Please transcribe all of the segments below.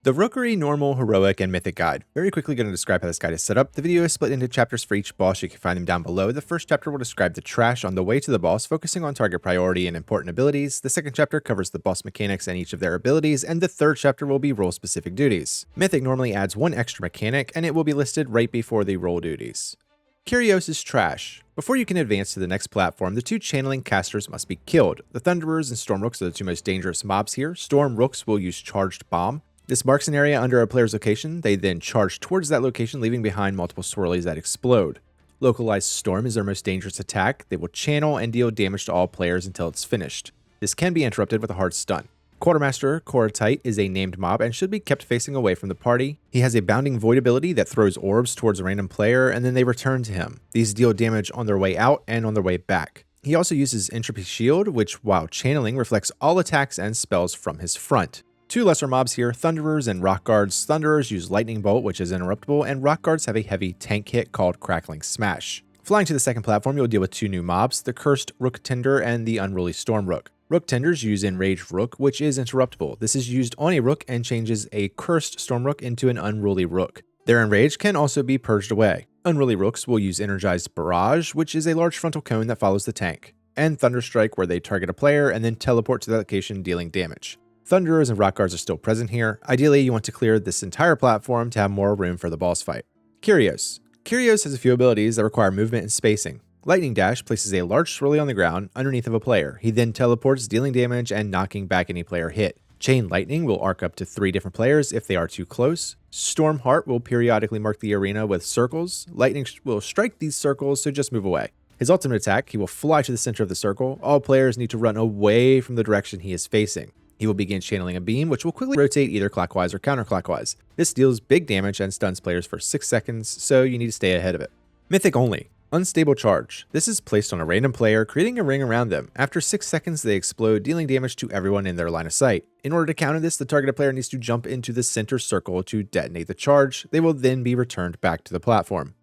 The Rookery, Normal, Heroic, and Mythic guide. Very quickly going to describe how this guide is set up. The video is split into chapters for each boss. You can find them down below. The first chapter will describe the trash on the way to the boss, focusing on target priority and important abilities. The second chapter covers the boss mechanics and each of their abilities, and the third chapter will be role-specific duties. Mythic normally adds one extra mechanic, and it will be listed right before the role duties. Kyrioss Trash. Before you can advance to the next platform, the two channeling casters must be killed. The Thunderers and Storm Rooks are the two most dangerous mobs here. Storm Rooks will use Charged Bomb. This marks an area under a player's location. They then charge towards that location, leaving behind multiple swirlies that explode. Localized Storm is their most dangerous attack. They will channel and deal damage to all players until it's finished. This can be interrupted with a hard stun. Quartermaster Koratite is a named mob and should be kept facing away from the party. He has a Bounding Void ability that throws orbs towards a random player and then they return to him. These deal damage on their way out and on their way back. He also uses Entropy Shield, which while channeling reflects all attacks and spells from his front. Two lesser mobs here, Thunderers and Rock Guards. Thunderers use Lightning Bolt, which is interruptible, and Rock Guards have a heavy tank hit called Crackling Smash. Flying to the second platform, you'll deal with two new mobs, the Cursed Rook Tender and the Unruly Storm Rook. Rook Tenders use Enraged Rook, which is interruptible. This is used on a Rook and changes a Cursed Storm Rook into an Unruly Rook. Their Enrage can also be purged away. Unruly Rooks will use Energized Barrage, which is a large frontal cone that follows the tank, and Thunderstrike, where they target a player and then teleport to the location, dealing damage. Thunderers and Rock Guards are still present here. Ideally, you want to clear this entire platform to have more room for the boss fight. Kyrioss. Kyrioss has a few abilities that require movement and spacing. Lightning Dash places a large swirly on the ground underneath of a player. He then teleports, dealing damage and knocking back any player hit. Chain Lightning will arc up to 3 different players if they are too close. Storm Heart will periodically mark the arena with circles. Lightning will strike these circles, so just move away. His ultimate attack, he will fly to the center of the circle. All players need to run away from the direction he is facing. He will begin channeling a beam, which will quickly rotate either clockwise or counterclockwise. This deals big damage and stuns players for 6 seconds, so you need to stay ahead of it. Mythic only. Unstable Charge. This is placed on a random player, creating a ring around them. After 6 seconds, they explode, dealing damage to everyone in their line of sight. In order to counter this, the targeted player needs to jump into the center circle to detonate the charge. They will then be returned back to the platform.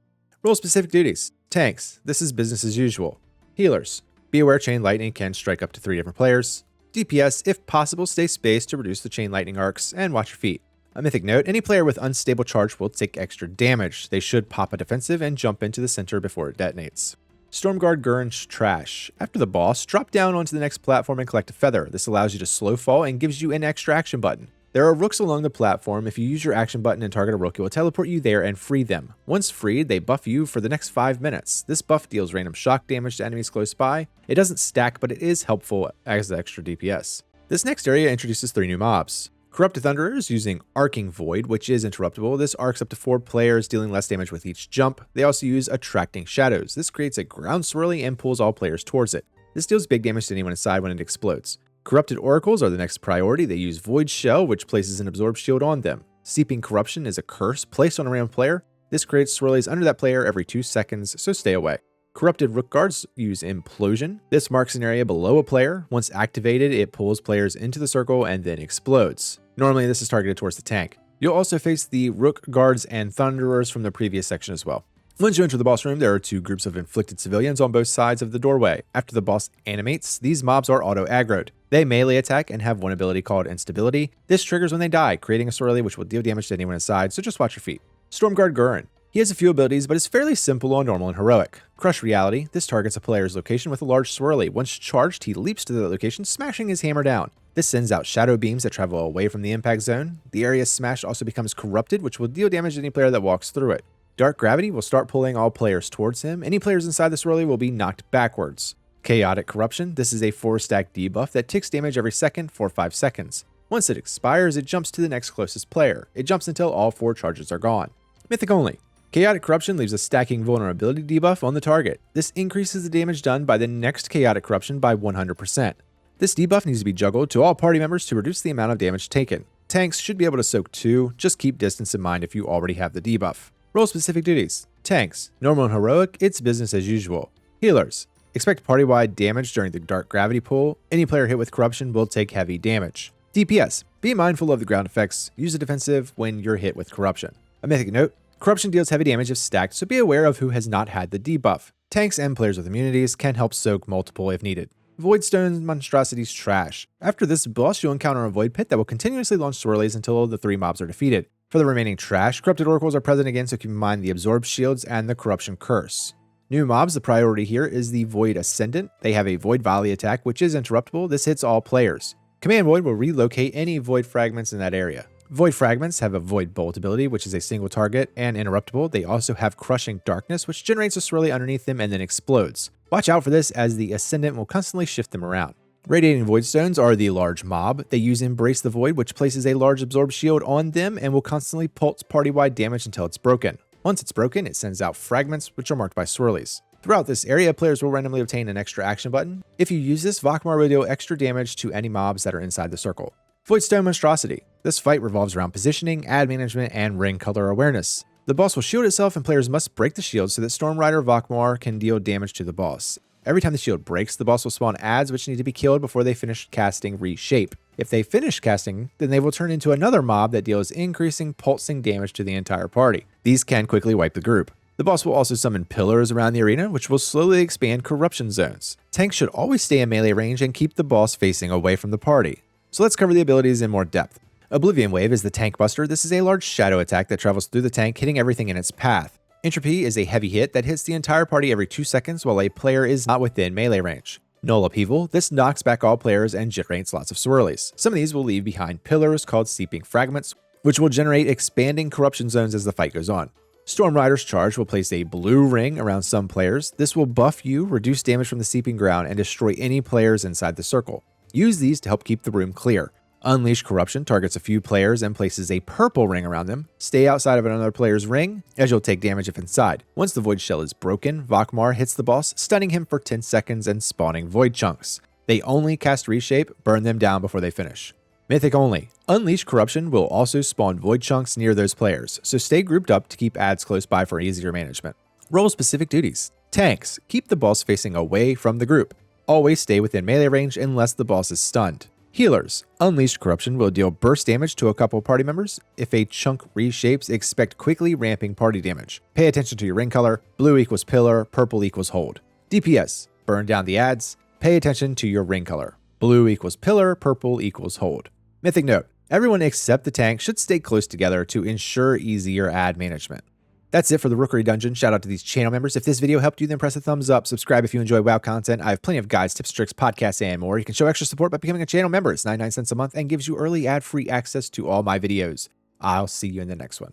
Role-specific duties. Tanks. This is business as usual. Healers. Be aware Chain Lightning can strike up to 3 different players. DPS, if possible, stay spaced to reduce the chain lightning arcs, and watch your feet. A mythic note, any player with unstable charge will take extra damage. They should pop a defensive and jump into the center before it detonates. Stormguard Gorren's Trash. After the boss, drop down onto the next platform and collect a feather. This allows you to slow fall and gives you an extra action button. There are rooks along the platform. If you use your action button and target a rook, it will teleport you there and free them. Once freed, they buff you for the next 5 minutes. This buff deals random shock damage to enemies close by. It doesn't stack, but it is helpful as extra DPS. This next area introduces 3 new mobs. Corrupted Thunderers using Arcing Void, which is interruptible. This arcs up to 4 players, dealing less damage with each jump. They also use Attracting Shadows. This creates a ground swirly and pulls all players towards it. This deals big damage to anyone inside when it explodes. Corrupted Oracles are the next priority. They use Void Shell, which places an Absorb Shield on them. Seeping Corruption is a curse placed on a random player. This creates swirlies under that player every 2 seconds, so stay away. Corrupted Rook Guards use Implosion. This marks an area below a player. Once activated, it pulls players into the circle and then explodes. Normally, this is targeted towards the tank. You'll also face the Rook Guards and Thunderers from the previous section as well. Once you enter the boss room, there are 2 groups of inflicted civilians on both sides of the doorway. After the boss animates, these mobs are auto-aggroed. They melee attack and have one ability called Instability. This triggers when they die, creating a swirly which will deal damage to anyone inside, so just watch your feet. Stormguard Gorren. He has a few abilities, but is fairly simple on normal and heroic. Crush Reality. This targets a player's location with a large swirly. Once charged, he leaps to the location, smashing his hammer down. This sends out shadow beams that travel away from the impact zone. The area smashed also becomes corrupted, which will deal damage to any player that walks through it. Dark Gravity will start pulling all players towards him. Any players inside the swirly will be knocked backwards. Chaotic Corruption. This is a 4-stack debuff that ticks damage every second for 5 seconds. Once it expires, it jumps to the next closest player. It jumps until all 4 charges are gone. Mythic only. Chaotic Corruption leaves a stacking vulnerability debuff on the target. This increases the damage done by the next Chaotic Corruption by 100%. This debuff needs to be juggled to all party members to reduce the amount of damage taken. Tanks should be able to soak too, just keep distance in mind if you already have the debuff. Role-specific duties. Tanks. Normal and heroic, it's business as usual. Healers. Expect party-wide damage during the Dark Gravity pull. Any player hit with Corruption will take heavy damage. DPS. Be mindful of the ground effects. Use a defensive when you're hit with Corruption. A mythic note. Corruption deals heavy damage if stacked, so be aware of who has not had the debuff. Tanks and players with immunities can help soak multiple if needed. Voidstone Monstrosity's Trash. After this boss, you'll encounter a void pit that will continuously launch swirlies until the 3 mobs are defeated. For the remaining trash, corrupted oracles are present again, so keep in mind the absorb shields and the corruption curse. New mobs, the priority here is the Void Ascendant. They have a Void Volley attack, which is interruptible. This hits all players. Command Void will relocate any void fragments in that area. Void fragments have a Void Bolt ability, which is a single target and interruptible. They also have Crushing Darkness, which generates a swirly underneath them and then explodes. Watch out for this, as the Ascendant will constantly shift them around. Radiating Voidstones are the large mob. They use Embrace the Void, which places a large absorb shield on them and will constantly pulse party-wide damage until it's broken. Once it's broken, it sends out fragments, which are marked by swirlies. Throughout this area, players will randomly obtain an extra action button. If you use this, Vakmar will deal extra damage to any mobs that are inside the circle. Voidstone Monstrosity. This fight revolves around positioning, ad management, and ring color awareness. The boss will shield itself and players must break the shield so that Stormrider Vakmar can deal damage to the boss. Every time the shield breaks, the boss will spawn ads which need to be killed before they finish casting Reshape. If they finish casting, then they will turn into another mob that deals increasing pulsing damage to the entire party. These can quickly wipe the group. The boss will also summon pillars around the arena, which will slowly expand corruption zones. Tanks should always stay in melee range and keep the boss facing away from the party. So let's cover the abilities in more depth. Oblivion Wave is the tank buster. This is a large shadow attack that travels through the tank, hitting everything in its path. Entropy is a heavy hit that hits the entire party every 2 seconds while a player is not within melee range. Null Upheaval, this knocks back all players and generates lots of swirlies. Some of these will leave behind pillars called Seeping Fragments, which will generate expanding corruption zones as the fight goes on. Stormrider's Charge will place a blue ring around some players. This will buff you, reduce damage from the seeping ground, and destroy any players inside the circle. Use these to help keep the room clear. Unleash Corruption targets a few players and places a purple ring around them. Stay outside of another player's ring, as you'll take damage if inside. Once the Void Shell is broken, Vakmar hits the boss, stunning him for 10 seconds and spawning Void Chunks. They only cast Reshape, burn them down before they finish. Mythic only. Unleash Corruption will also spawn Void Chunks near those players, so stay grouped up to keep ads close by for easier management. Role-specific duties. Tanks. Keep the boss facing away from the group. Always stay within melee range unless the boss is stunned. Healers. Unleashed Corruption will deal burst damage to a couple party members. If a chunk reshapes, expect quickly ramping party damage. Pay attention to your ring color. Blue equals pillar, purple equals hold. DPS. Burn down the ads. Pay attention to your ring color. Blue equals pillar, purple equals hold. Mythic note. Everyone except the tank should stay close together to ensure easier ad management. That's it for the Rookery Dungeon. Shout out to these channel members. If this video helped you, then press a thumbs up. Subscribe if you enjoy WoW content. I have plenty of guides, tips, tricks, podcasts, and more. You can show extra support by becoming a channel member. It's 99 cents a month and gives you early ad-free access to all my videos. I'll see you in the next one.